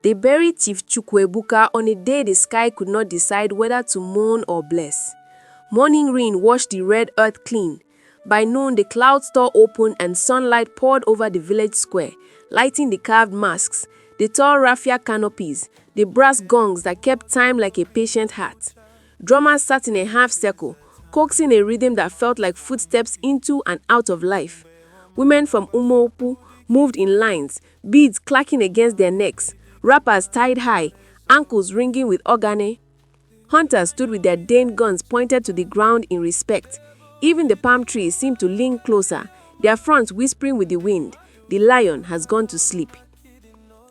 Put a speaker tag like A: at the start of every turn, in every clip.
A: They buried Chief Chukuebuka on a day the sky could not decide whether to mourn or bless. Morning rain washed the red earth clean. By noon, the clouds tore open and sunlight poured over the village square, lighting the carved masks, the tall raffia canopies, the brass gongs that kept time like a patient heart. Drummers sat in a half circle, coaxing a rhythm that felt like footsteps into and out of life. Women from Umopu moved in lines, beads clacking against their necks, rappers tied high, ankles ringing with ogane. Hunters stood with their Dane guns pointed to the ground in respect. Even the palm trees seemed to lean closer, their fronts whispering with the wind. The lion has gone to sleep.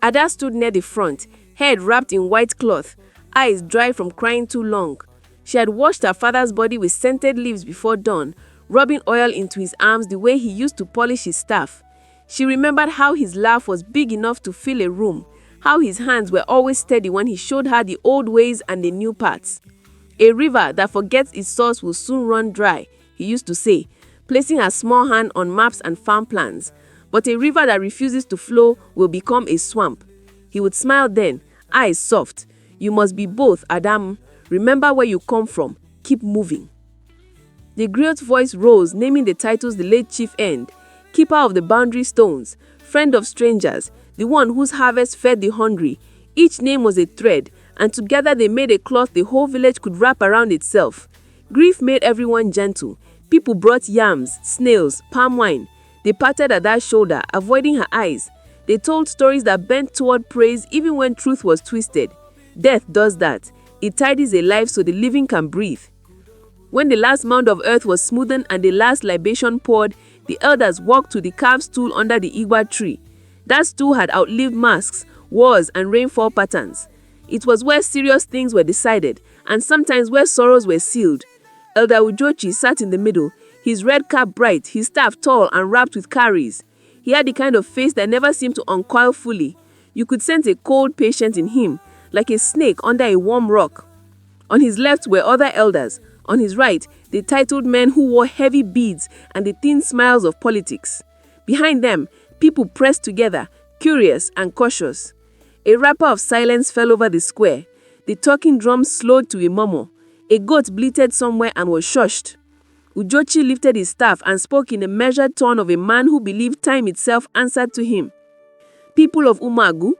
A: Ada stood near the front, head wrapped in white cloth, eyes dry from crying too long. She had washed her father's body with scented leaves before dawn, rubbing oil into his arms the way he used to polish his staff. She remembered how his laugh was big enough to fill a room, how his hands were always steady when he showed her the old ways and the new paths. A river that forgets its source will soon run dry, he used to say, placing her small hand on maps and farm plans. But a river that refuses to flow will become a swamp. He would smile then, eyes soft. You must be both, Adam. Remember where you come from. Keep moving. The griot's voice rose, naming the titles the late chief earned: keeper of the boundary stones, friend of strangers, the one whose harvest fed the hungry. Each name was a thread, and together they made a cloth the whole village could wrap around itself. Grief made everyone gentle. People brought yams, snails, palm wine. They patted Ada's shoulder, avoiding her eyes. They told stories that bent toward praise even when truth was twisted. Death does that. It tidies a life so the living can breathe. When the last mound of earth was smoothened and the last libation poured, the elders walked to the carved stool under the Igbo tree. That stool had outlived masks, wars, and rainfall patterns. It was where serious things were decided, and sometimes where sorrows were sealed. Elder Uzochi sat in the middle, his red cap bright, his staff tall and wrapped with cowries. He had the kind of face that never seemed to uncoil fully. You could sense a cold patience in him, like a snake under a warm rock. On his left were other elders. On his right, the titled men who wore heavy beads and the thin smiles of politics. Behind them, people pressed together, curious and cautious. A wrapper of silence fell over the square. The talking drums slowed to a murmur. A goat bleated somewhere and was shushed. Uzochi lifted his staff and spoke in a measured tone of a man who believed time itself answered to him. People of Umagu,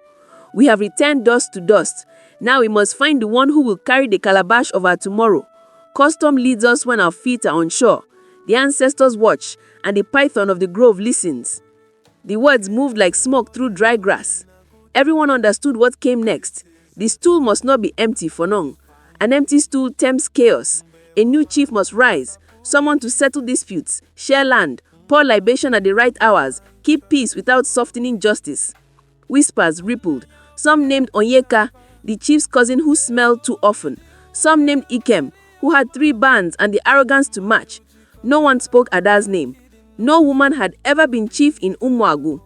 A: we have returned dust to dust. Now we must find the one who will carry the calabash of our tomorrow. Custom leads us when our feet are on shore. The ancestors watch, and the python of the grove listens. The words moved like smoke through dry grass. Everyone understood what came next. The stool must not be empty for long. An empty stool tempts chaos. A new chief must rise, someone to settle disputes, share land, pour libation at the right hours, keep peace without softening justice. Whispers rippled. Some named Onyeka, the chief's cousin who smelled too often. Some named Ikem, who had 3 bands and the arrogance to match. No one spoke Ada's name. No woman had ever been chief in Umuagu.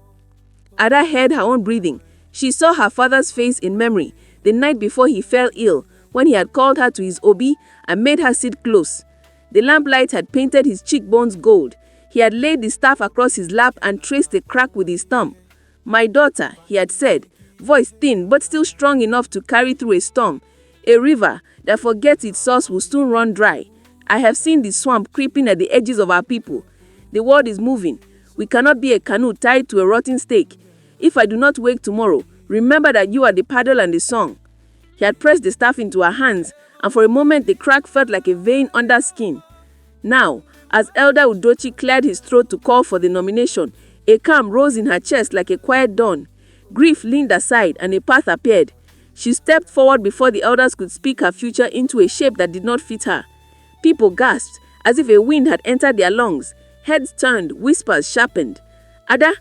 A: Ada heard her own breathing. She saw her father's face in memory, the night before he fell ill, when he had called her to his obi and made her sit close. The lamplight had painted his cheekbones gold. He had laid the staff across his lap and traced a crack with his thumb. "My daughter," he had said, voice thin but still strong enough to carry through a storm. "A river that forgets its source will soon run dry. I have seen the swamp creeping at the edges of our people. The world is moving. We cannot be a canoe tied to a rotten stake. If I do not wake tomorrow, remember that you are the paddle and the song." He had pressed the staff into her hands, and for a moment the crack felt like a vein under skin. Now, as Elder Uzochi cleared his throat to call for the nomination, a calm rose in her chest like a quiet dawn. Grief leaned aside and a path appeared. She stepped forward before the elders could speak her future into a shape that did not fit her. People gasped, as if a wind had entered their lungs. Heads turned, whispers sharpened. Ada,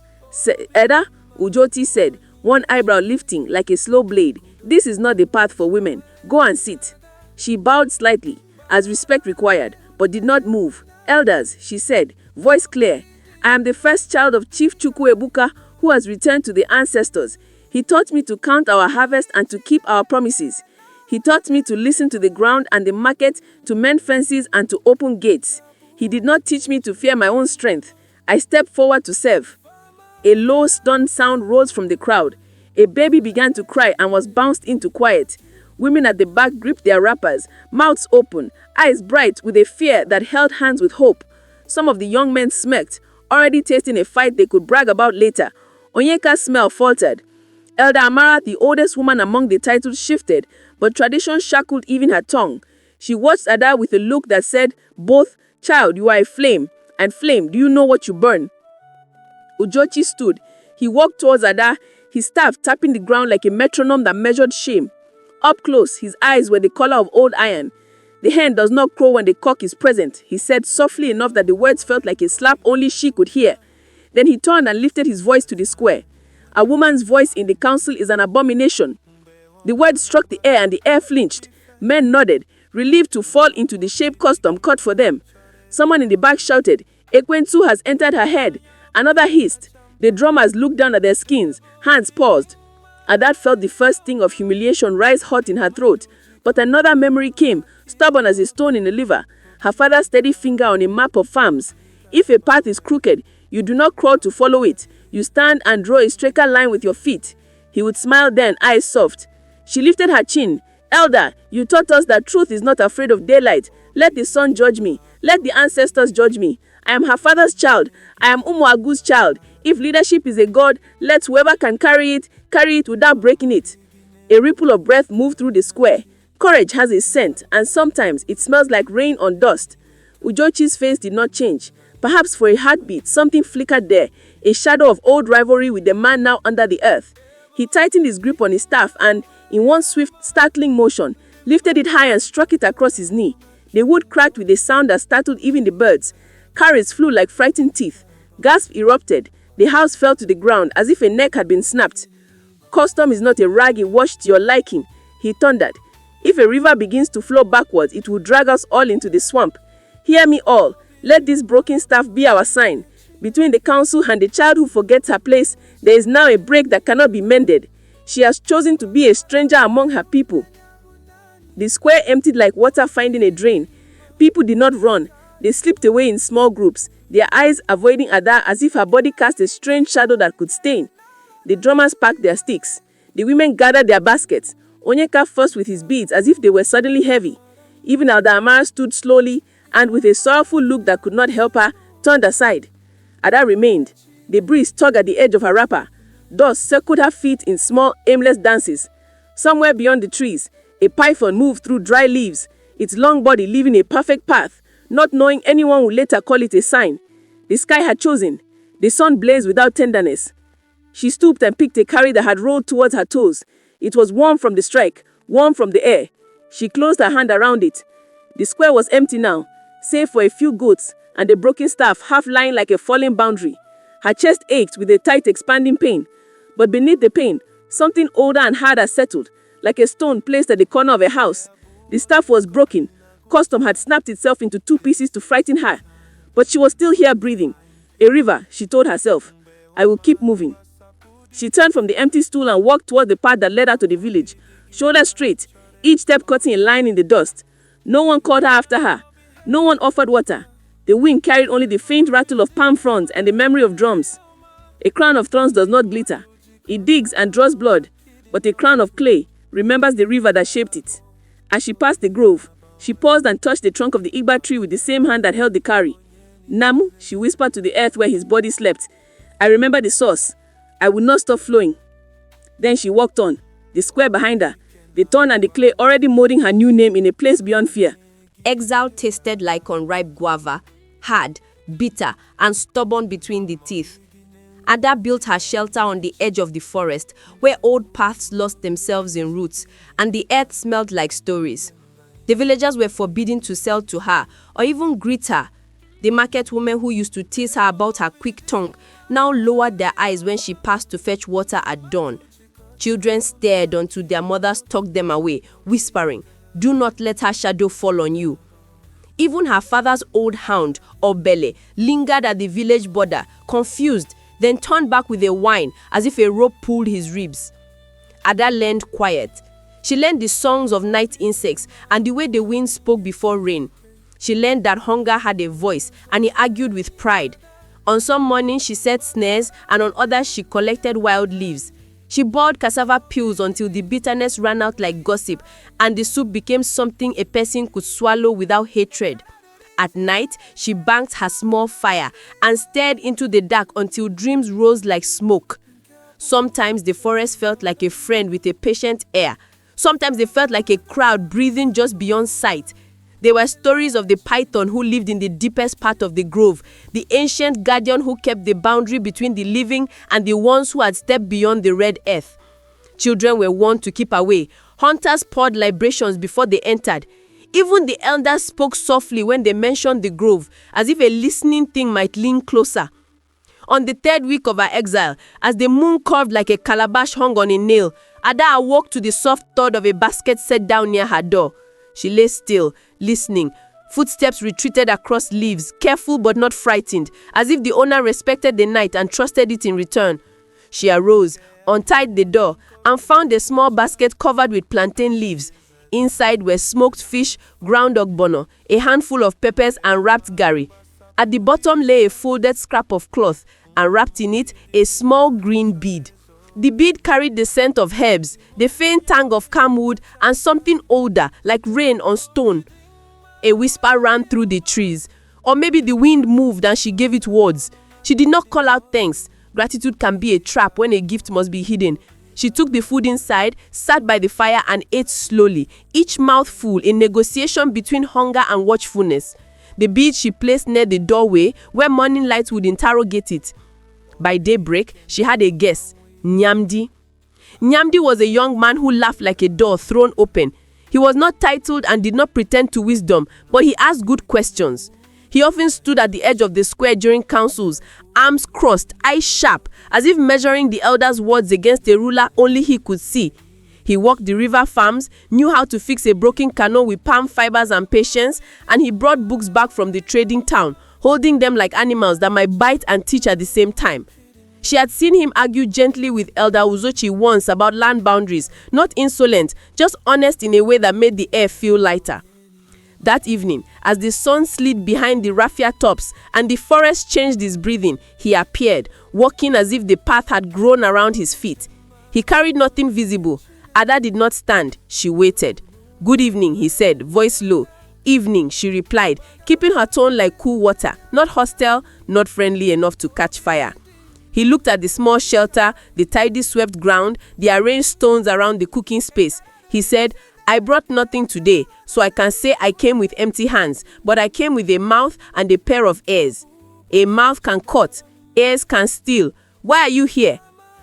A: Uzochi said, one eyebrow lifting like a slow blade. "This is not the path for women. Go and sit." She bowed slightly, as respect required, but did not move. "Elders," she said, voice clear, "I am the first child of Chief Chukuebuka who has returned to the ancestors. He taught me to count our harvest and to keep our promises. He taught me to listen to the ground and the market, to mend fences and to open gates. He did not teach me to fear my own strength. I stepped forward to serve." A low, stunned sound rose from the crowd. A baby began to cry and was bounced into quiet. Women at the back gripped their wrappers, mouths open, eyes bright with a fear that held hands with hope. Some of the young men smirked, already tasting a fight they could brag about later. Onyeka's smell faltered. Elder Amara, the oldest woman among the titles, shifted, but tradition shackled even her tongue. She watched Ada with a look that said, both, "Child, you are a flame, and flame, do you know what you burn?" Uzochi stood. He walked towards Ada, his staff tapping the ground like a metronome that measured shame. Up close, his eyes were the color of old iron. "The hen does not crow when the cock is present," he said softly enough that the words felt like a slap only she could hear. Then he turned and lifted his voice to the square. "A woman's voice in the council is an abomination." The words struck the air and the air flinched. Men nodded, relieved to fall into the shape custom cut for them. Someone in the back shouted, "Ekwensu has entered her head." Another hissed. The drummers looked down at their skins, hands paused. Ada felt the first sting of humiliation rise hot in her throat. But another memory came, stubborn as a stone in a liver. Her father's steady finger on a map of farms. If a path is crooked, you do not crawl to follow it. You stand and draw a straighter line with your feet. He would smile then, eyes soft. She lifted her chin. "Elder, you taught us that truth is not afraid of daylight. Let the sun judge me. Let the ancestors judge me. I am her father's child. I am Umuagu's child. If leadership is a god, let whoever can carry it without breaking it." A ripple of breath moved through the square. Courage has a scent, and sometimes it smells like rain on dust. Uzochi's face did not change. Perhaps for a heartbeat, something flickered there, a shadow of old rivalry with the man now under the earth. He tightened his grip on his staff and, in one swift, startling motion, lifted it high and struck it across his knee. The wood cracked with a sound that startled even the birds. Carrots flew like frightened teeth. Gasps erupted. The house fell to the ground as if a neck had been snapped. "Custom is not a rag you wash to your liking," he thundered. "If a river begins to flow backwards, it will drag us all into the swamp. Hear me all. Let this broken staff be our sign. Between the council and the child who forgets her place, there is now a break that cannot be mended. She has chosen to be a stranger among her people." The square emptied like water finding a drain. People did not run. They slipped away in small groups, their eyes avoiding Ada as if her body cast a strange shadow that could stain. The drummers packed their sticks. The women gathered their baskets. Onyeka fussed with his beads as if they were suddenly heavy. Even Elder Amara stood slowly and, with a sorrowful look that could not help her, turned aside. Ada remained. The breeze tugged at the edge of her wrapper. Dust circled her feet in small, aimless dances. Somewhere beyond the trees, a python moved through dry leaves, its long body leaving a perfect path, not knowing anyone would later call it a sign. The sky had chosen. The sun blazed without tenderness. She stooped and picked a curry that had rolled towards her toes. It was warm from the strike, warm from the air. She closed her hand around it. The square was empty now, save for a few goats and a broken staff half lying like a fallen boundary. Her chest ached with a tight expanding pain. But beneath the pain, something older and harder settled, like a stone placed at the corner of a house. The staff was broken. Custom had snapped itself into two pieces to frighten her. But she was still here breathing. A river, she told herself. "I will keep moving." She turned from the empty stool and walked toward the path that led her to the village, shoulders straight, each step cutting a line in the dust. No one called her after her. No one offered water. The wind carried only the faint rattle of palm fronds and the memory of drums. A crown of thorns does not glitter. It digs and draws blood, but a crown of clay remembers the river that shaped it. As she passed the grove, she paused and touched the trunk of the Igbo tree with the same hand that held the curry. "Namu," she whispered to the earth where his body slept. "I remember the source. I will not stop flowing." Then she walked on, the square behind her, the thorn and the clay already molding her new name in a place beyond fear.
B: Exile tasted like unripe guava, hard, bitter, and stubborn between the teeth. Ada built her shelter on the edge of the forest, where old paths lost themselves in roots, and the earth smelled like stories. The villagers were forbidden to sell to her, or even greet her. The market women who used to tease her about her quick tongue now lowered their eyes when she passed to fetch water at dawn. Children stared until their mothers tucked them away, whispering, "Do not let her shadow fall on you." Even her father's old hound, Obele, lingered at the village border, confused, then turned back with a whine as if a rope pulled his ribs. Ada learned quiet. She learned the songs of night insects and the way the wind spoke before rain. She learned that hunger had a voice, and he argued with pride. On some mornings she set snares, and on others she collected wild leaves. She boiled cassava peels until the bitterness ran out like gossip and the soup became something a person could swallow without hatred. At night, she banked her small fire and stared into the dark until dreams rose like smoke. Sometimes the forest felt like a friend with a patient air. Sometimes they felt like a crowd breathing just beyond sight. There were stories of the python who lived in the deepest part of the grove, the ancient guardian who kept the boundary between the living and the ones who had stepped beyond the red earth. Children were warned to keep away. Hunters poured libations before they entered. Even the elders spoke softly when they mentioned the grove, as if a listening thing might lean closer. On the 3rd week of her exile, as the moon curved like a calabash hung on a nail, Ada awoke to the soft thud of a basket set down near her door. She lay still, listening. Footsteps retreated across leaves, careful but not frightened, as if the owner respected the night and trusted it in return. She arose, untied the door, and found a small basket covered with plantain leaves. Inside were smoked fish, ground ogbono, a handful of peppers, and wrapped gari. At the bottom lay a folded scrap of cloth, and wrapped in it a small green bead. The bead carried the scent of herbs, the faint tang of camwood, and something older, like rain on stone. A whisper ran through the trees. Or maybe the wind moved and she gave it words. She did not call out thanks. Gratitude can be a trap when a gift must be hidden. She took the food inside, sat by the fire, and ate slowly, each mouthful a negotiation between hunger and watchfulness. The bead she placed near the doorway, where morning light would interrogate it. By daybreak, she had a guess. Nyamdi. Nyamdi was a young man who laughed like a door thrown open. He was not titled and did not pretend to wisdom, but he asked good questions. He often stood at the edge of the square during councils, arms crossed, eyes sharp, as if measuring the elders' words against a ruler only he could see. He walked the river farms, knew how to fix a broken canoe with palm fibers and patience, and he brought books back from the trading town, holding them like animals that might bite and teach at the same time. She had seen him argue gently with Elder Uzochi once about land boundaries, not insolent, just honest in a way that made the air feel lighter. That evening, as the sun slid behind the raffia tops and the forest changed his breathing, he appeared, walking as if the path had grown around his feet. He carried nothing visible. Ada did not stand. She waited. "Good evening," he said, voice low. "Evening," she replied, keeping her tone like cool water, not hostile, not friendly enough to catch fire. He looked at the small shelter, the tidy swept ground, the arranged stones around the cooking space. He said, "I brought nothing today, so I can say I came with empty hands, but I came with a mouth and a pair of ears. A mouth can cut, ears can steal. Why are you here?"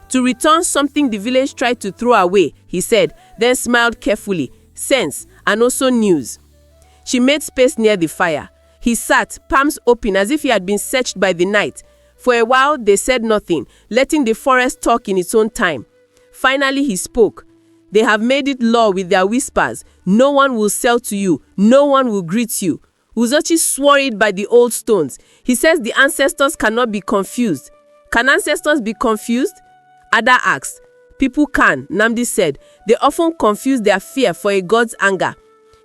B: "To return something the village tried to throw away," he said, then smiled carefully. "Sense, and also news." She made space near the fire. He sat, palms open as if he had been searched by the night. For a while, they said nothing, letting the forest talk in its own time. Finally, he spoke. "They have made it law with their whispers. No one will sell to you. No one will greet you." Uzochi swore it by the old stones. He says the ancestors cannot be confused. "Can ancestors be confused?" Ada asked. "People can," Namdi said. "They often confuse their fear for a god's anger."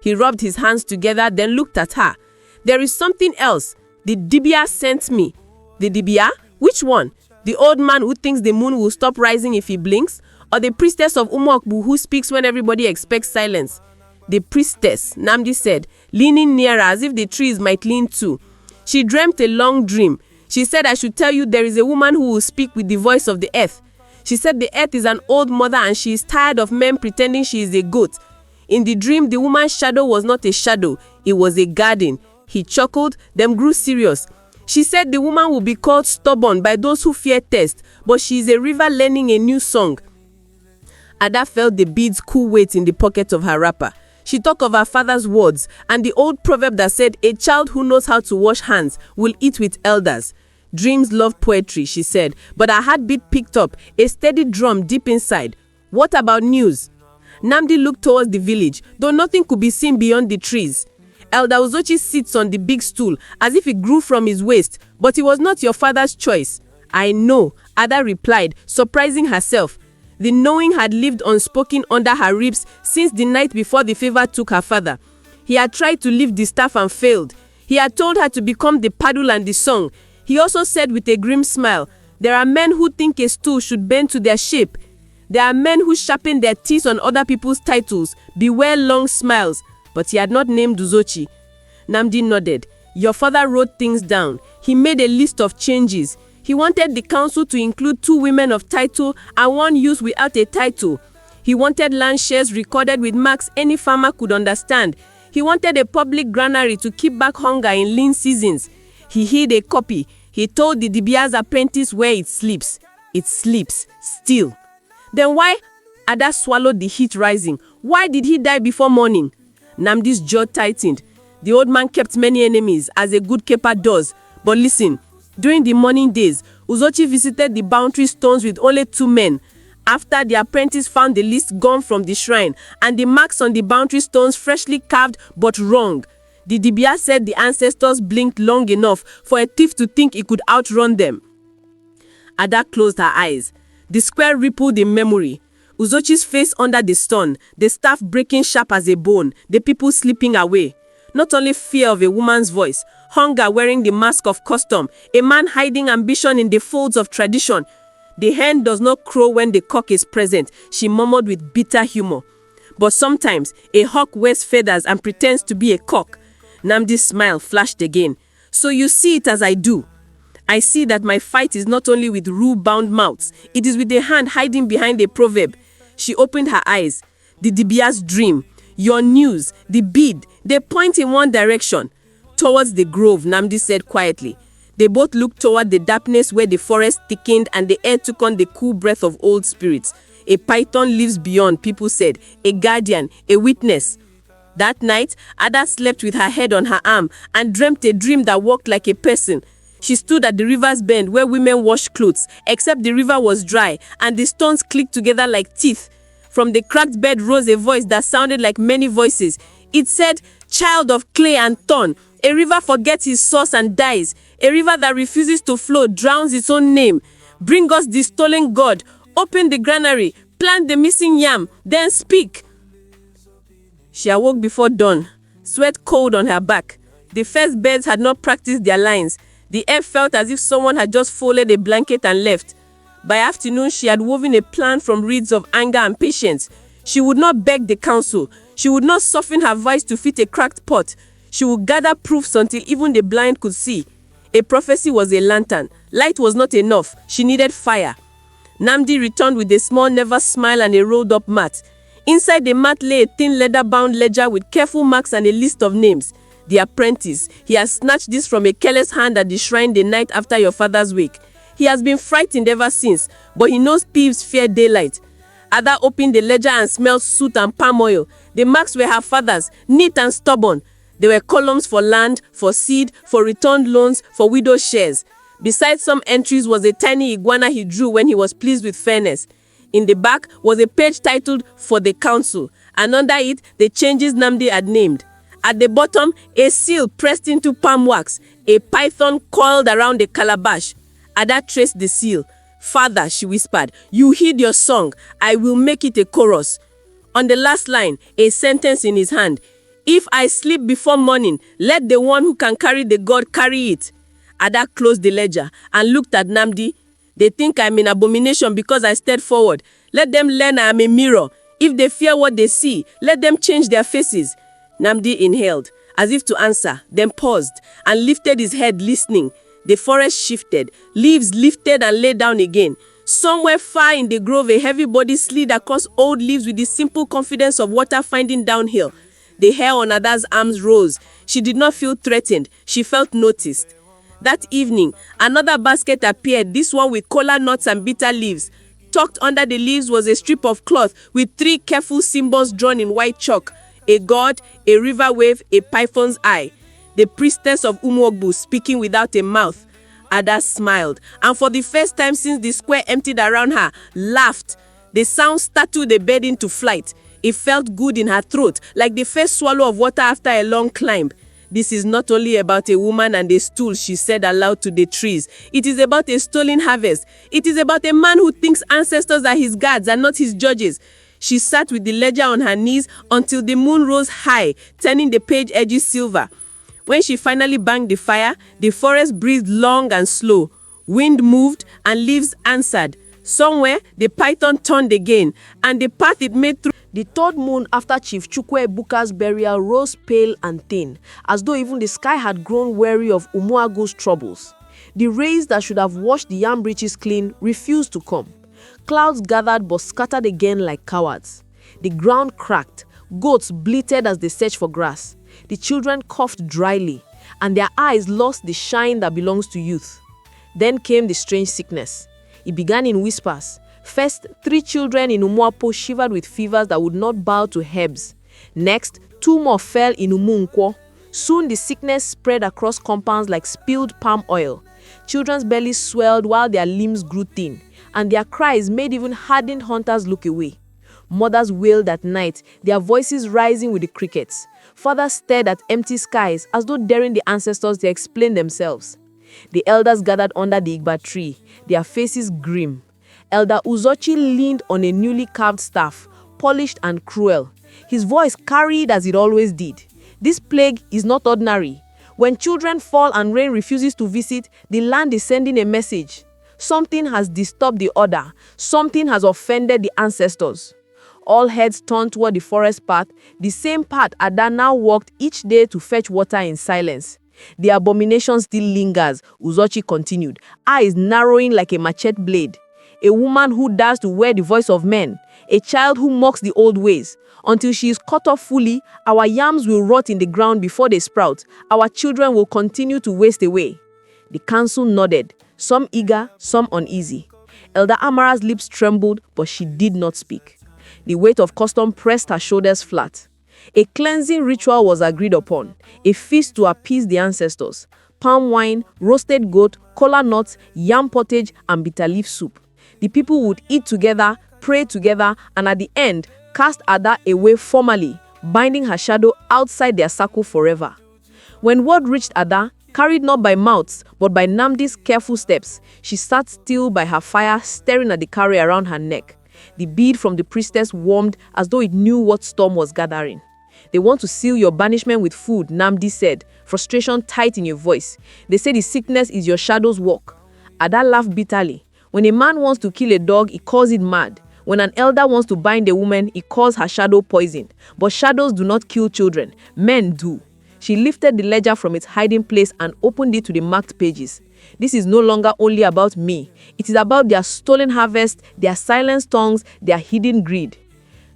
B: He rubbed his hands together, then looked at her. "There is something else. The Dibia sent me." "The Dibia? Which one? The old man who thinks the moon will stop rising if he blinks? Or the priestess of Umokbu who speaks when everybody expects silence?" "The priestess," Namdi said, leaning nearer as if the trees might lean too. "She dreamt a long dream. She said I should tell you there is a woman who will speak with the voice of the earth. She said the earth is an old mother and she is tired of men pretending she is a goat. In the dream, the woman's shadow was not a shadow, it was a garden." He chuckled, then grew serious. "She said the woman will be called stubborn by those who fear thirst, but she is a river learning a new song." Ada felt the bead's cool weight in the pocket of her wrapper. She talked of her father's words and the old proverb that said a child who knows how to wash hands will eat with elders. "Dreams love poetry," she said, but her heartbeat picked up, a steady drum deep inside. "What about news?" Namdi looked towards the village, though nothing could be seen beyond the trees. Elder Uzochi sits on the big stool, as if it grew from his waist, "But it was not your father's choice." "I know," Ada replied, surprising herself. The knowing had lived unspoken under her ribs since the night before the fever took her father. He had tried to lift the staff and failed. He had told her to become the paddle and the song. He also said with a grim smile, "There are men who think a stool should bend to their shape." There are men who sharpen their teeth on other people's titles. Beware long smiles. But he had not named Uzochi. Nnamdi nodded. Your father wrote things down. He made a list of changes. He wanted the council to include 2 women of title and 1 youth without a title. He wanted land shares recorded with marks any farmer could understand. He wanted a public granary to keep back hunger in lean seasons. He hid a copy. He told the Dibia's apprentice where it sleeps. It sleeps, still. Then why? Ada swallowed the heat rising. Why did he die before morning? Nnamdi's jaw tightened. The old man kept many enemies, as a good keeper does. But listen, during the morning days, Uzochi visited the boundary stones with only 2 men. After the apprentice found the list gone from the shrine and the marks on the boundary stones freshly carved but wrong, the Dibia said the ancestors blinked long enough for a thief to think he could outrun them. Ada closed her eyes. The square rippled in memory. Uzochi's face under the stone, the staff breaking sharp as a bone, the people slipping away. Not only fear of a woman's voice, hunger wearing the mask of custom, a man hiding ambition in the folds of tradition. The hen does not crow when the cock is present, she murmured with bitter humor. But sometimes, a hawk wears feathers and pretends to be a cock. Nnamdi's smile flashed again. So you see it as I do. I see that my fight is not only with rule-bound mouths, it is with a hand hiding behind a proverb. She opened her eyes. The Dibia's dream, your news, the bid, they point in one direction. Towards the grove, Nnamdi said quietly. They both looked toward the darkness where the forest thickened and the air took on the cool breath of old spirits. A python lives beyond, people said, a guardian, a witness. That night, Ada slept with her head on her arm and dreamt a dream that walked like a person. She stood at the river's bend where women washed clothes, except the river was dry and the stones clicked together like teeth. From the cracked bed rose a voice that sounded like many voices. It said, child of clay and thorn, a river forgets its source and dies. A river that refuses to flow drowns its own name. Bring us the stolen god. Open the granary. Plant the missing yam. Then speak. She awoke before dawn, sweat cold on her back. The first birds had not practiced their lines. The air felt as if someone had just folded a blanket and left. By afternoon, she had woven a plan from reeds of anger and patience. She would not beg the council. She would not soften her voice to fit a cracked pot. She would gather proofs until even the blind could see. A prophecy was a lantern. Light was not enough. She needed fire. Nnamdi returned with a small nervous smile and a rolled-up mat. Inside the mat lay a thin leather-bound ledger with careful marks and a list of names. The apprentice. He has snatched this from a careless hand at the shrine the night after your father's wake. He has been frightened ever since, but he knows thieves fear daylight. Ada opened the ledger and smelled soot and palm oil. The marks were her father's, neat and stubborn. There were columns for land, for seed, for returned loans, for widow shares. Beside some entries was a tiny iguana he drew when he was pleased with fairness. In the back was a page titled For the Council, and under it, the changes Nnamdi had named. At the bottom, a seal pressed into palm wax, a python coiled around a calabash. Ada traced the seal. Father, she whispered, you heed your song. I will make it a chorus. On the last line, a sentence in his hand. If I sleep before morning, let the one who can carry the god carry it. Ada closed the ledger and looked at Nnamdi. They think I'm an abomination because I stepped forward. Let them learn I am a mirror. If they fear what they see, let them change their faces. Nnamdi inhaled, as if to answer, then paused and lifted his head listening. The forest shifted, leaves lifted and lay down again. Somewhere far in the grove, a heavy body slid across old leaves with the simple confidence of water finding downhill. The hair on Ada's arms rose. She did not feel threatened. She felt noticed. That evening, another basket appeared, this one with kola nuts and bitter leaves. Tucked under the leaves was a strip of cloth with 3 careful symbols drawn in white chalk. A god, a river wave, a python's eye. The priestess of Umwogbu speaking without a mouth. Ada smiled, and for the first time since the square emptied around her, laughed. The sound startled the bird into flight. It felt good in her throat, like the first swallow of water after a long climb. This is not only about a woman and a stool, she said aloud to the trees. It is about a stolen harvest. It is about a man who thinks ancestors are his guards and not his judges. She sat with the ledger on her knees until the moon rose high, turning the page edges silver. When she finally banged the fire, the forest breathed long and slow. Wind moved and leaves answered.
C: Somewhere, the python turned again, and the path it made through.
A: The third moon after Chief Chukuebuka's burial rose pale and thin, as though even the sky had grown weary of Umuagu's troubles. The rays that should have washed the yam breeches clean refused to come. Clouds gathered but scattered again like cowards. The ground cracked, goats bleated as they searched for grass. The children coughed dryly, and their eyes lost the shine that belongs to youth. Then came the strange sickness. It began in whispers. First, 3 children in Umuapo shivered with fevers that would not bow to herbs. Next, 2 more fell in Umunkwo. Soon the sickness spread across compounds like spilled palm oil. Children's bellies swelled while their limbs grew thin, and their cries made even hardened hunters look away. Mothers wailed at night, their voices rising with the crickets. Fathers stared at empty skies as though daring the ancestors to explain themselves. The elders gathered under the Igbo tree, their faces grim. Elder Uzochi leaned on a newly carved staff, polished and cruel. His voice carried as it always did. This plague is not ordinary. When children fall and rain refuses to visit, the land is sending a message. Something has disturbed the order. Something has offended the ancestors. All heads turned toward the forest path, the same path Ada now walked each day to fetch water in silence. The abomination still lingers, Uzochi continued, eyes narrowing like a machete blade. A woman who dares to wear the voice of men, a child who mocks the old ways. Until she is cut off fully, our yams will rot in the ground before they sprout. Our children will continue to waste away. The council nodded, some eager, some uneasy. Elder Amara's lips trembled, but she did not speak. The weight of custom pressed her shoulders flat. A cleansing ritual was agreed upon, a feast to appease the ancestors. Palm wine, roasted goat, kola nuts, yam pottage, and bitter leaf soup. The people would eat together, pray together, and at the end, cast Ada away formally, binding her shadow outside their circle forever. When word reached Ada, carried not by mouths, but by Namdi's careful steps, she sat still by her fire, staring at the curry around her neck. The bead from the priestess warmed as though it knew what storm was gathering. They want to seal your banishment with food, Namdi said, frustration tight in your voice. They say the sickness is your shadow's work. Ada laughed bitterly. When a man wants to kill a dog, he calls it mad. When an elder wants to bind a woman, he calls her shadow poison. But shadows do not kill children. Men do. She lifted the ledger from its hiding place and opened it to the marked pages. This is no longer only about me. It is about their stolen harvest, their silenced tongues, their hidden greed.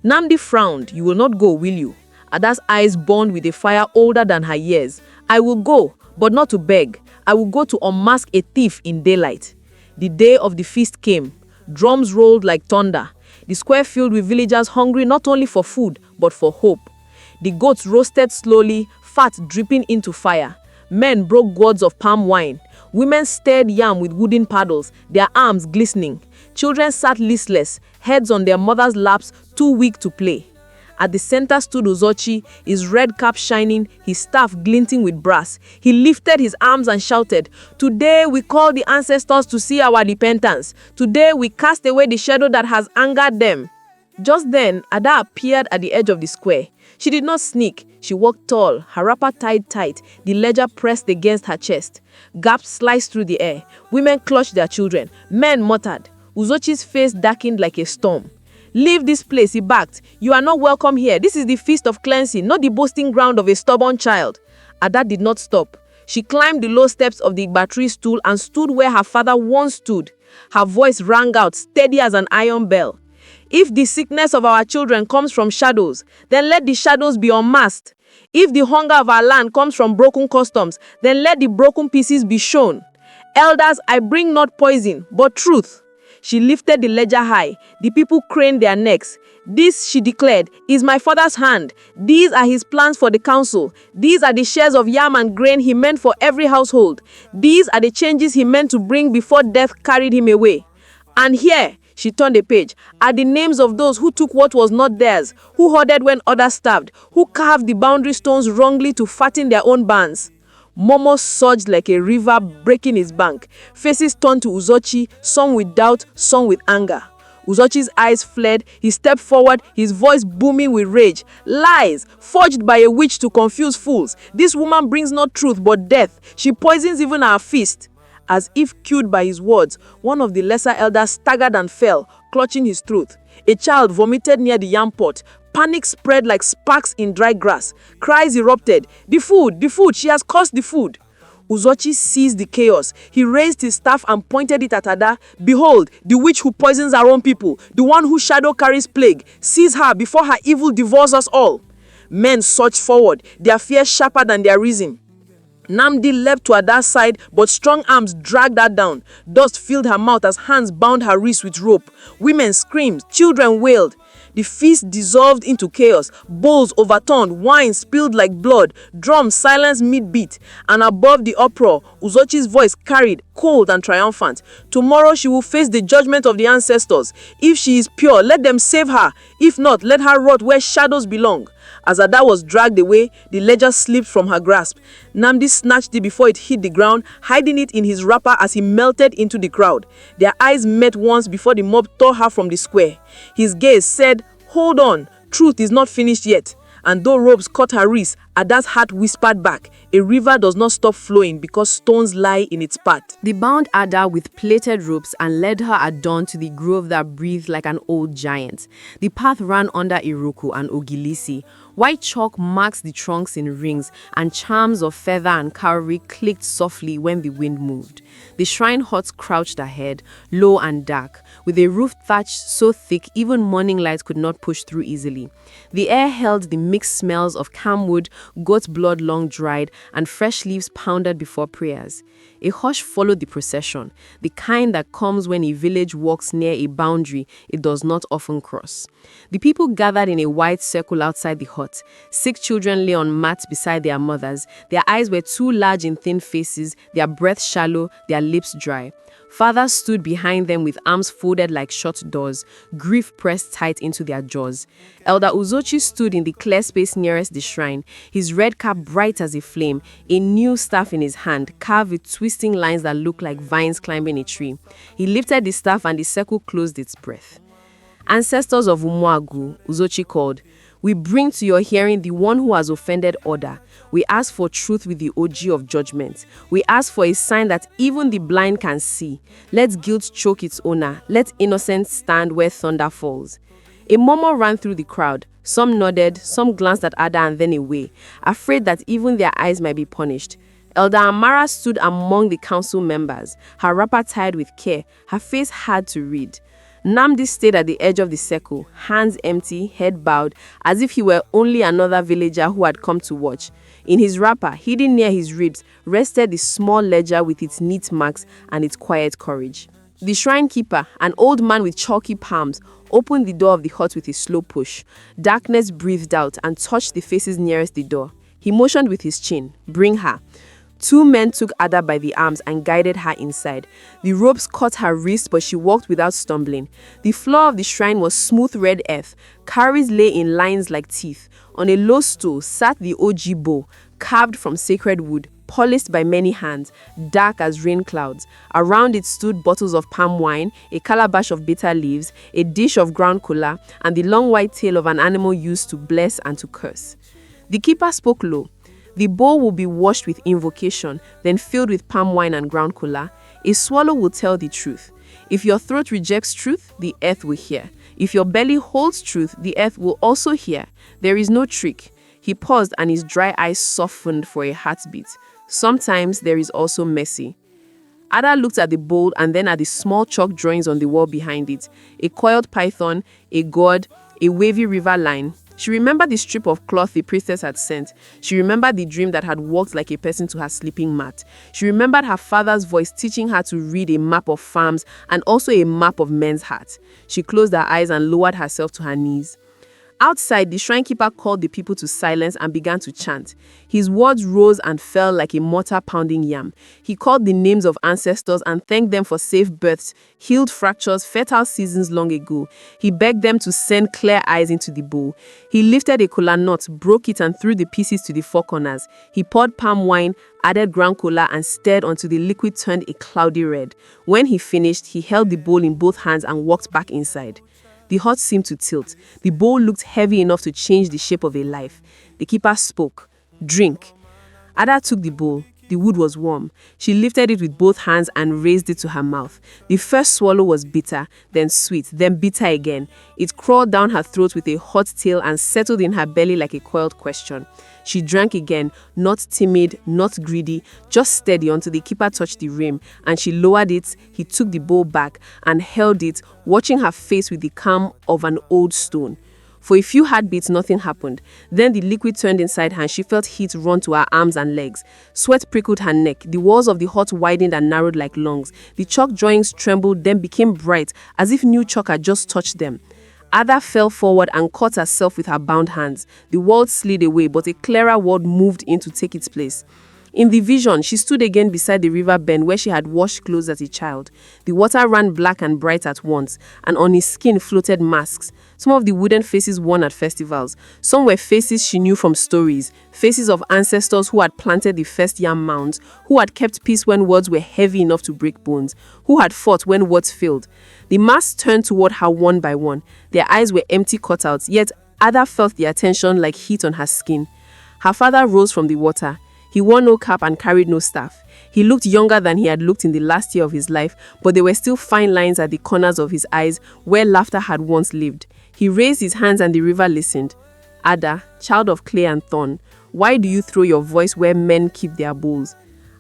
A: Namdi frowned. You will not go, will you? Ada's eyes burned with a fire older than her years. I will go, but not to beg. I will go to unmask a thief in daylight. The day of the feast came. Drums rolled like thunder. The square filled with villagers hungry not only for food, but for hope. The goats roasted slowly, fat dripping into fire. Men broke gourds of palm wine. Women stirred yam with wooden paddles, their arms glistening. Children sat listless, heads on their mothers' laps, too weak to play. At the center stood Uzochi, his red cap shining, his staff glinting with brass. He lifted his arms and shouted, "Today we call the ancestors to see our repentance. Today we cast away the shadow that has angered them." Just then, Ada appeared at the edge of the square. She did not sneak. She walked tall, her wrapper tied tight, the ledger pressed against her chest. Gaps sliced through the air. Women clutched their children. Men muttered. Uzochi's face darkened like a storm. "Leave this place," he barked. "You are not welcome here. This is the feast of cleansing, not the boasting ground of a stubborn child." Ada did not stop. She climbed the low steps of the battery stool and stood where her father once stood. Her voice rang out, steady as an iron bell. "If the sickness of our children comes from shadows, then let the shadows be unmasked. If the hunger of our land comes from broken customs, then let the broken pieces be shown. Elders, I bring not poison, but truth." She lifted the ledger high. The people craned their necks. "This," she declared, "is my father's hand. These are his plans for the council. These are the shares of yam and grain he meant for every household. These are the changes he meant to bring before death carried him away. And here," she turned a page, "are the names of those who took what was not theirs, who hoarded when others starved, who carved the boundary stones wrongly to fatten their own barns." Momo surged like a river breaking its bank. Faces turned to Uzochi, some with doubt, some with anger. Uzochi's eyes flared. He stepped forward, his voice booming with rage. "Lies, forged by a witch to confuse fools. This woman brings not truth but death. She poisons even our feast."
D: As if cued by his words, one of the lesser elders staggered and fell, clutching his throat. A child vomited near the yam pot. Panic spread like sparks in dry grass. Cries erupted. The food, she has caused the food. Uzochi seized the chaos. He raised his staff and pointed it at Ada. Behold, the witch who poisons our own people, the one whose shadow carries plague. Seize her before her evil devours us all. Men surged forward, their fear sharper than their reason. Namdi leapt to Ada's side, but strong arms dragged her down. Dust filled her mouth as hands bound her wrists with rope. Women screamed, children wailed. The feast dissolved into chaos. Bowls overturned, wine spilled like blood, drums silenced mid-beat. And above the uproar, Uzochi's voice carried, cold and triumphant. Tomorrow she will face the judgment of the ancestors. If she is pure, let them save her. If not, let her rot where shadows belong. As Ada was dragged away, the ledger slipped from her grasp. Namdi snatched it before it hit the ground, hiding it in his wrapper as he melted into the crowd. Their eyes met once before the mob tore her from the square. His gaze said, "Hold on, truth is not finished yet." And though ropes caught her wrist, Ada's heart whispered back, "A river does not stop flowing because stones lie in its path."
B: They bound Ada with plaited ropes and led her at dawn to the grove that breathed like an old giant. The path ran under Iroko and Ogilisi. White chalk marks the trunks in rings, and charms of feather and cowrie clicked softly when the wind moved. The shrine huts crouched ahead, low and dark, with a roof thatch so thick even morning light could not push through easily. The air held the mixed smells of camwood, goat blood long dried, and fresh leaves pounded before prayers. A hush followed the procession, the kind that comes when a village walks near a boundary it does not often cross. The people gathered in a wide circle outside the hut. Sick children lay on mats beside their mothers. Their eyes were too large in thin faces, their breath shallow, their lips dry. Fathers stood behind them with arms folded like shut doors, grief pressed tight into their jaws. Elder Uzochi stood in the clear space nearest the shrine, his red cap bright as a flame, a new staff in his hand, carved with twisting lines that looked like vines climbing a tree. He lifted the staff and the circle closed its breath. "Ancestors of Umuagu," Uzochi called, "we bring to your hearing the one who has offended order. We ask for truth with the OG of judgment. We ask for a sign that even the blind can see. Let guilt choke its owner. Let innocence stand where thunder falls." A murmur ran through the crowd. Some nodded, some glanced at Ada and then away, afraid that even their eyes might be punished. Elder Amara stood among the council members, her wrapper tied with care, her face hard to read. Namdi stayed at the edge of the circle, hands empty, head bowed, as if he were only another villager who had come to watch. In his wrapper, hidden near his ribs, rested the small ledger with its neat marks and its quiet courage. The shrine keeper, an old man with chalky palms, opened the door of the hut with a slow push. Darkness breathed out and touched the faces nearest the door. He motioned with his chin, "Bring her." Two men took Ada by the arms and guided her inside. The ropes caught her wrist, but she walked without stumbling. The floor of the shrine was smooth red earth. Cowries lay in lines like teeth. On a low stool sat the OG bow, carved from sacred wood, polished by many hands, dark as rain clouds. Around it stood bottles of palm wine, a calabash of bitter leaves, a dish of ground kola, and the long white tail of an animal used to bless and to curse. The keeper spoke low. "The bowl will be washed with invocation, then filled with palm wine and ground kola. A swallow will tell the truth. If your throat rejects truth, the earth will hear. If your belly holds truth, the earth will also hear. There is no trick." He paused and his dry eyes softened for a heartbeat. "Sometimes there is also mercy." Ada looked at the bowl and then at the small chalk drawings on the wall behind it. A coiled python, a god, a wavy river line. She remembered the strip of cloth the priestess had sent. She remembered the dream that had walked like a person to her sleeping mat. She remembered her father's voice teaching her to read a map of farms and also a map of men's hearts. She closed her eyes and lowered herself to her knees. Outside, the shrine keeper called the people to silence and began to chant. His words rose and fell like a mortar pounding yam. He called the names of ancestors and thanked them for safe births, healed fractures, fertile seasons long ago. He begged them to send clear eyes into the bowl. He lifted a kola nut, broke it and threw the pieces to the four corners. He poured palm wine, added ground kola and stirred until the liquid turned a cloudy red. When he finished, he held the bowl in both hands and walked back inside. The hut seemed to tilt. The bowl looked heavy enough to change the shape of a life. The keeper spoke. "Drink." Ada took the bowl.
A: The wood was warm. She lifted it with both hands and raised it to her mouth. The first swallow was bitter, then sweet, then bitter again. It crawled down her throat with a hot tail and settled in her belly like a coiled question. She drank again, not timid, not greedy, just steady until the keeper touched the rim, and she lowered it. He took the bowl back and held it, watching her face with the calm of an old stone. For a few heartbeats, nothing happened. Then the liquid turned inside her and she felt heat run to her arms and legs. Sweat prickled her neck. The walls of the hut widened and narrowed like lungs. The chalk drawings trembled, then became bright, as if new chalk had just touched them. Ada fell forward and caught herself with her bound hands. The world slid away, but a clearer world moved in to take its place. In the vision, she stood again beside the river bend where she had washed clothes as a child. The water ran black and bright at once, and on his skin floated masks. Some of the wooden faces worn at festivals. Some were faces she knew from stories, faces of ancestors who had planted the first yam mounds, who had kept peace when words were heavy enough to break bones, who had fought when words failed. The masks turned toward her one by one. Their eyes were empty cutouts, yet Ada felt the attention like heat on her skin. Her father rose from the water. He wore no cap and carried no staff. He looked younger than he had looked in the last year of his life, but there were still fine lines at the corners of his eyes where laughter had once lived. He raised his hands and the river listened. Ada, child of clay and thorn, why do you throw your voice where men keep their bowls?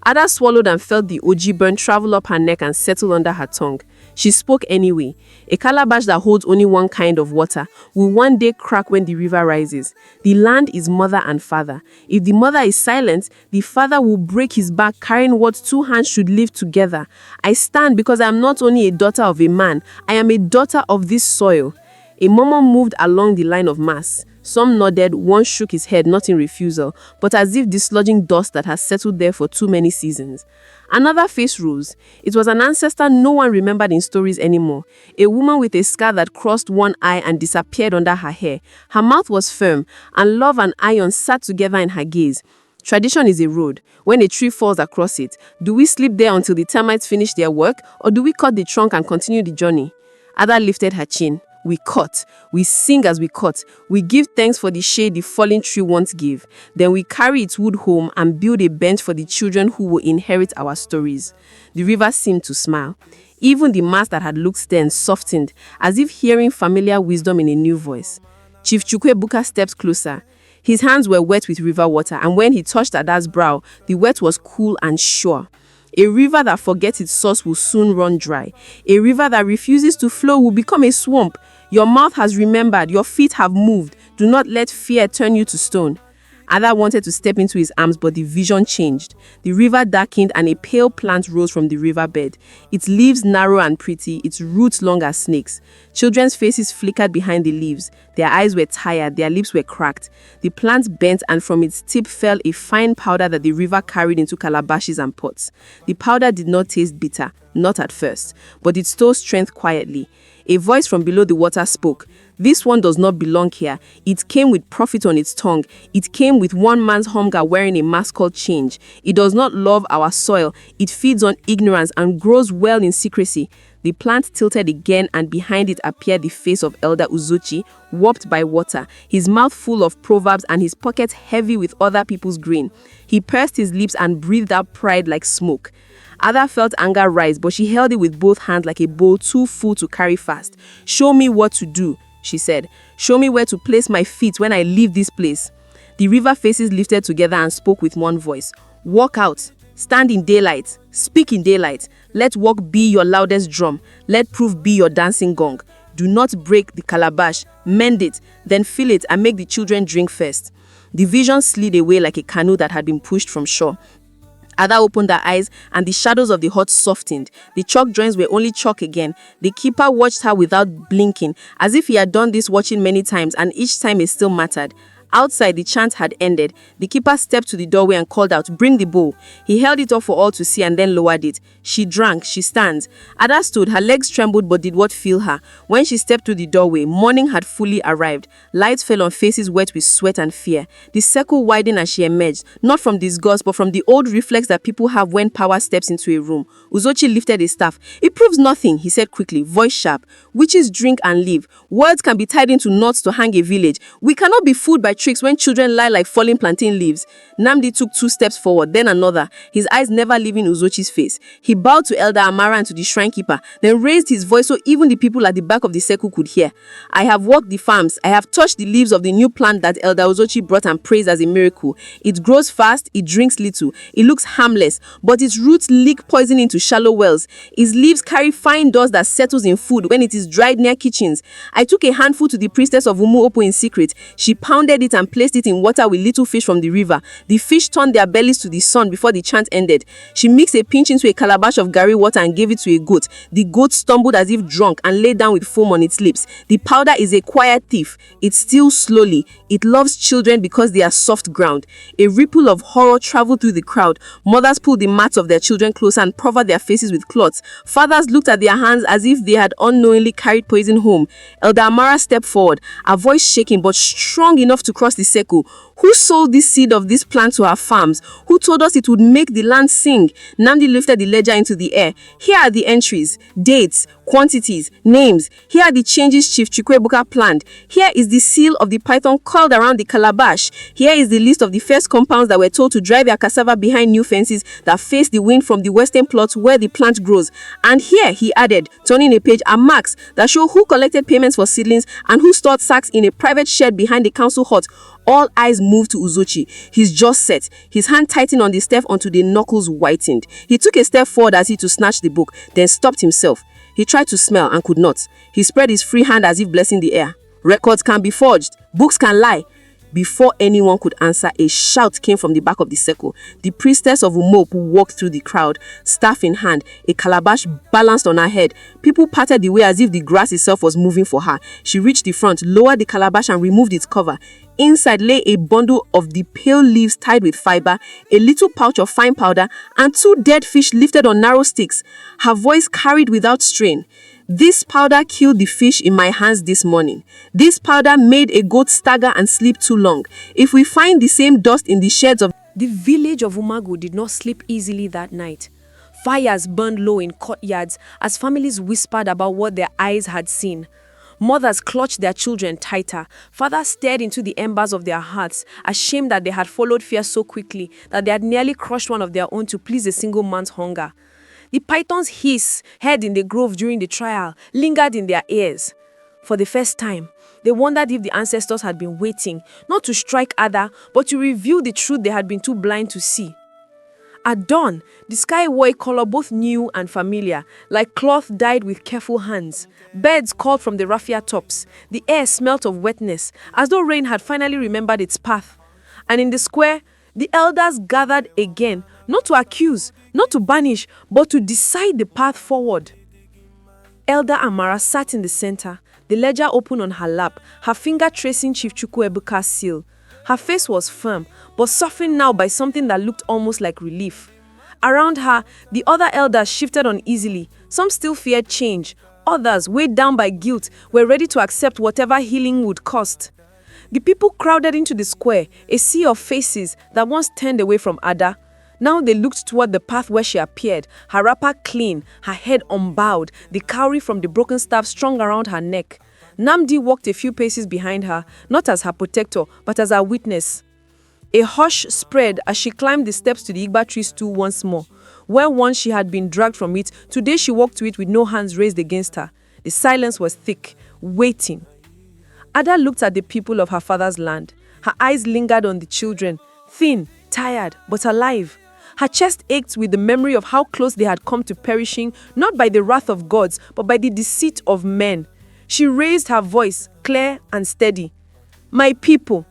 A: Ada swallowed and felt the oji burn travel up her neck and settle under her tongue. She spoke anyway. A calabash that holds only one kind of water will one day crack when the river rises. The land is mother and father. If the mother is silent, the father will break his back carrying what two hands should live together. I stand because I am not only a daughter of a man, I am a daughter of this soil. A murmur moved along the line of mass. Some nodded, one shook his head, not in refusal, but as if dislodging dust that has settled there for too many seasons. Another face rose. It was an ancestor no one remembered in stories anymore. A woman with a scar that crossed one eye and disappeared under her hair. Her mouth was firm, and love and iron sat together in her gaze. Tradition is a road. When a tree falls across it, do we sleep there until the termites finish their work, or do we cut the trunk and continue the journey? Ada lifted her chin. We cut. We sing as we cut. We give thanks for the shade the fallen tree once gave. Then we carry its wood home and build a bench for the children who will inherit our stories. The river seemed to smile. Even the mass that had looked stern softened, as if hearing familiar wisdom in a new voice. Chief Chukuebuka stepped closer. His hands were wet with river water, and when he touched Ada's brow, the wet was cool and sure. A river that forgets its source will soon run dry. A river that refuses to flow will become a swamp. Your mouth has remembered, your feet have moved. Do not let fear turn you to stone. Ada wanted to step into his arms, but the vision changed. The river darkened and a pale plant rose from the riverbed. Its leaves narrow and pretty, its roots long as snakes. Children's faces flickered behind the leaves. Their eyes were tired, their lips were cracked. The plant bent and from its tip fell a fine powder that the river carried into calabashes and pots. The powder did not taste bitter, not at first, but it stole strength quietly. A voice from below the water spoke. This one does not belong here. It came with profit on its tongue. It came with one man's hunger wearing a mask called change. It does not love our soil. It feeds on ignorance and grows well in secrecy. The plant tilted again and behind it appeared the face of Elder Uzochi, warped by water, his mouth full of proverbs and his pockets heavy with other people's grain. He pursed his lips and breathed out pride like smoke. Ada felt anger rise, but she held it with both hands like a bowl too full to carry fast. Show me what to do, she said. Show me where to place my feet when I leave this place. The river faces lifted together and spoke with one voice. Walk out. Stand in daylight. Speak in daylight. Let walk be your loudest drum. Let proof be your dancing gong. Do not break the calabash. Mend it. Then fill it and make the children drink first. The vision slid away like a canoe that had been pushed from shore. Ada opened her eyes and the shadows of the hut softened. The chalk drawings were only chalk again. The keeper watched her without blinking, as if he had done this watching many times and each time it still mattered. Outside, the chant had ended. The keeper stepped to the doorway and called out, "Bring the bowl." He held it up for all to see and then lowered it. She drank, she stands. Ada stood, her legs trembled but did what feel her. When she stepped through the doorway, morning had fully arrived. Light fell on faces wet with sweat and fear. The circle widened as she emerged, not from disgust but from the old reflex that people have when power steps into a room. Uzochi lifted his staff. "It proves nothing," he said quickly, voice sharp. "Witches drink and live. Words can be tied into knots to hang a village. We cannot be fooled by
B: tricks when children lie like falling plantain leaves. Nnamdi took 2 steps forward, then another, his eyes never leaving Uzochi's face. He bowed to Elder Amara and to the shrine keeper, then raised his voice so even the people at the back of the circle could hear. I have walked the farms. I have touched the leaves of the new plant that Elder Uzochi brought and praised as a miracle. It grows fast, it drinks little, it looks harmless, but its roots leak poison into shallow wells. Its leaves carry fine dust that settles in food when it is dried near kitchens. I took a handful to the priestess of Umuopo in secret. She pounded it and placed it in water with little fish from the river. The fish turned their bellies to the sun before the chant ended. She mixed a pinch into a calabash of gari water and gave it to a goat. The goat stumbled as if drunk and lay down with foam on its lips. The powder is a quiet thief. It steals slowly. It loves children because they are soft ground. A ripple of horror traveled through the crowd. Mothers pulled the mats of their children closer and covered their faces with cloths. Fathers looked at their hands as if they had unknowingly carried poison home. Elder Amara stepped forward, her voice shaking but strong enough to cross the circle. Who sold this seed of this plant to our farms? Who told us it would make the land sing? Nnamdi lifted the ledger into the air. Here are the entries, dates, quantities, names. Here are the changes Chief Chukuebuka planned. Here is the seal of the python curled around the calabash. Here is the list of the first compounds that were told to drive their cassava behind new fences that face the wind from the western plots where the plant grows. And here, he added, turning a page, are marks that show who collected payments for seedlings and who stored sacks in a private shed behind the council hut. All eyes moved to Uzochi. His jaw set, his hand tightened on the staff until the knuckles whitened. He took a step forward as if to snatch the book, then stopped himself. He tried to smell and could not. He spread his free hand as if blessing the air. Records can be forged. Books can lie. Before anyone could answer, a shout came from the back of the circle. The priestess of Umuopo walked through the crowd, staff in hand, a calabash balanced on her head. People parted the way as if the grass itself was moving for her. She reached the front, lowered the calabash and removed its cover. Inside lay a bundle of the pale leaves tied with fiber, a little pouch of fine powder, and 2 dead fish lifted on narrow sticks. Her voice carried without strain. This powder killed the fish in my hands this morning. This powder made a goat stagger and sleep too long. If we find the same dust in the sheds of...
A: The village of Umagu did not sleep easily that night. Fires burned low in courtyards as families whispered about what their eyes had seen. Mothers clutched their children tighter. Fathers stared into the embers of their hearts, ashamed that they had followed fear so quickly that they had nearly crushed one of their own to please a single man's hunger. The python's hiss, heard in the grove during the trial, lingered in their ears. For the first time, they wondered if the ancestors had been waiting, not to strike Ada, but to reveal the truth they had been too blind to see. At dawn, the sky wore a color both new and familiar, like cloth dyed with careful hands. Birds called from the raffia tops. The air smelt of wetness, as though rain had finally remembered its path. And in the square, the elders gathered again, not to accuse, not to banish, but to decide the path forward. Elder Amara sat in the center, the ledger open on her lap, her finger tracing Chief Chukuebuka's seal. Her face was firm, but softened now by something that looked almost like relief. Around her, the other elders shifted uneasily. Some still feared change. Others, weighed down by guilt, were ready to accept whatever healing would cost. The people crowded into the square, a sea of faces that once turned away from Ada. Now they looked toward the path where she appeared, her wrapper clean, her head unbowed, the cowrie from the broken staff strung around her neck. Nnamdi walked a few paces behind her, not as her protector, but as her witness. A hush spread as she climbed the steps to the Igba tree stool once more. Where once she had been dragged from it, today she walked to it with no hands raised against her. The silence was thick, waiting. Ada looked at the people of her father's land. Her eyes lingered on the children, thin, tired, but alive. Her chest ached with the memory of how close they had come to perishing, not by the wrath of gods, but by the deceit of men. She raised her voice, clear and steady. My people,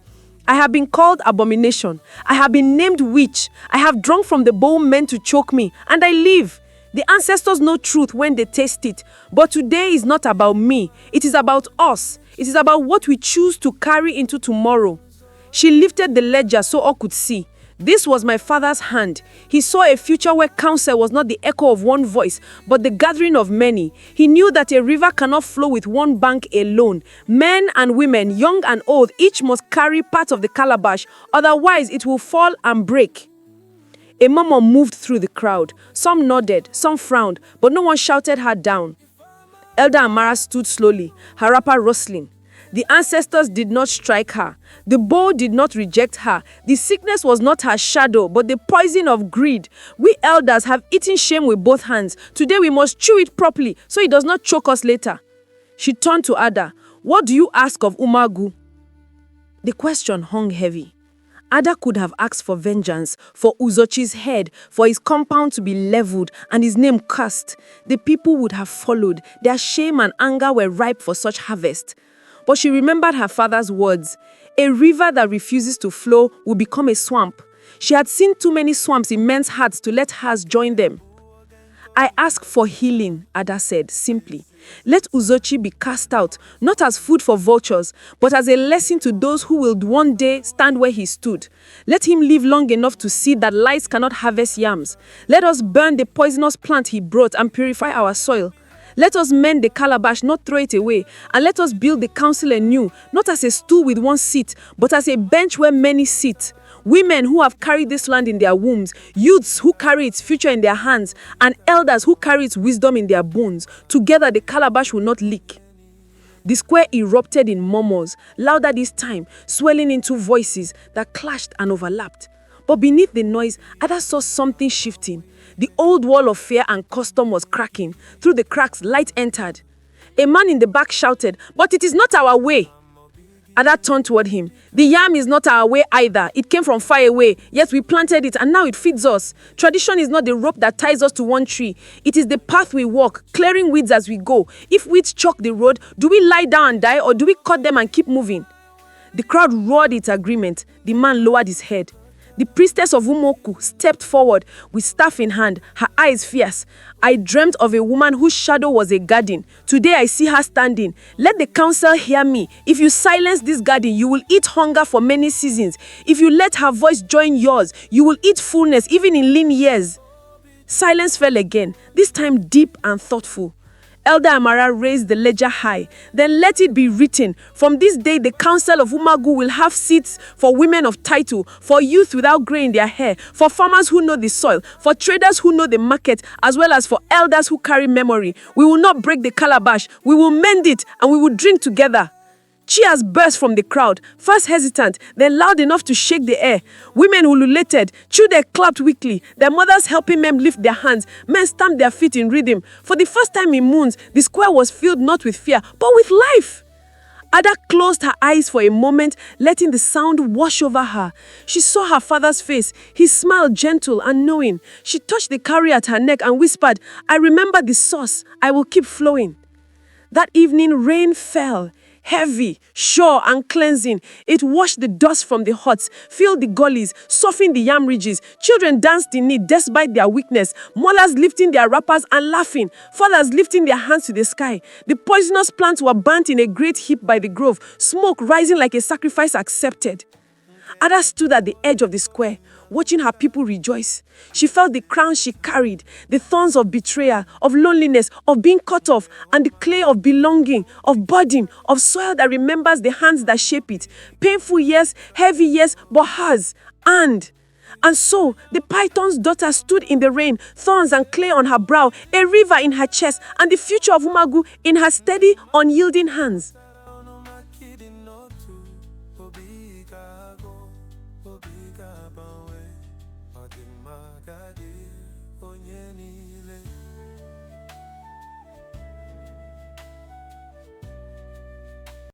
A: I have been called abomination. I have been named witch. I have drunk from the bowl meant to choke me, and I live. The ancestors know truth when they taste it. But today is not about me. It is about us. It is about what we choose to carry into tomorrow. She lifted the ledger so all could see. This was my father's hand. He saw a future where counsel was not the echo of one voice, but the gathering of many. He knew that a river cannot flow with one bank alone. Men and women, young and old, each must carry part of the calabash, otherwise it will fall and break. A murmur moved through the crowd. Some nodded, some frowned, but no one shouted her down. Elder Amara stood slowly, her wrapper rustling.
C: The ancestors did not strike her. The bow did not reject her. The sickness was not her shadow, but the poison of greed. We elders have eaten shame with both hands. Today we must chew it properly so it does not choke us later. She turned to Ada. What do you ask of Umagu? The question hung heavy. Ada could have asked for vengeance, for Uzochi's head, for his compound to be leveled and his name cursed. The people would have followed. Their shame and anger were ripe for such harvest. But she remembered her father's words. A river that refuses to flow will become a swamp. She had seen too many swamps in men's hearts to let hers join them. I ask for healing, Ada said simply. Let Uzochi be cast out, not as food for vultures, but as a lesson to those who will one day stand where he stood. Let him live long enough to see that lice cannot harvest yams. Let us burn the poisonous plant he brought and purify our soil. Let us mend the calabash, not throw it away, and let us build the council anew, not as a stool with one seat, but as a bench where many sit. Women who have carried this land in their wombs, youths who carry its future in their hands, and elders who carry its wisdom in their bones. Together the calabash will not leak. The square erupted in murmurs, louder this time, swelling into voices that clashed and overlapped. But beneath the noise, Ada saw something shifting. The old wall of fear and custom was cracking. Through the cracks, light entered. A man in the back shouted, "But it is not our way." Ada turned toward him. The yam is not our way either. It came from far away, yet we planted it and now it feeds us. Tradition is not the rope that ties us to one tree. It is the path we walk, clearing weeds as we go. If weeds choke the road, do we lie down and die or do we cut them and keep moving? The crowd roared its agreement. The man lowered his head. The priestess of Umoku stepped forward with staff in hand, her eyes fierce. I dreamt of a woman whose shadow was a garden. Today I see her standing. Let the council hear me. If you silence this garden, you will eat hunger for many seasons. If you let her voice join yours, you will eat fullness even in lean years. Silence fell again, this time deep and thoughtful. Elder Amara raised the ledger high. Then let it be written, from this day the council of Umagu will have seats for women of title, for youth without grey in their hair, for farmers who know the soil, for traders who know the market, as well as for elders who carry memory. We will not break the calabash, we will mend it, and we will drink together. Cheers burst from the crowd, first hesitant, then loud enough to shake the air. Women ululated, children clapped weakly, their mothers helping men lift their hands, men stamped their feet in rhythm. For the first time in moons, the square was filled not with fear, but with life. Ada closed her eyes for a moment, letting the sound wash over her. She saw her father's face, his smile gentle and knowing. She touched the cowrie at her neck and whispered, I remember the source, I will keep flowing. That evening, rain fell. Heavy, sure, and cleansing. It washed the dust from the huts, filled the gullies, softened the yam ridges. Children danced in it despite their weakness. Mothers lifting their wrappers and laughing. Fathers lifting their hands to the sky. The poisonous plants were burnt in a great heap by the grove, smoke rising like a sacrifice accepted. Ada stood at the edge of the square, watching her people rejoice. She felt the crown she carried, the thorns of betrayal, of loneliness, of being cut off, and the clay of belonging, of burden, of soil that remembers the hands that shape it. Painful years, heavy years, but hers. And so, the python's daughter stood in the rain, thorns and clay on her brow, a river in her chest, and the future of Umagu in her steady, unyielding hands.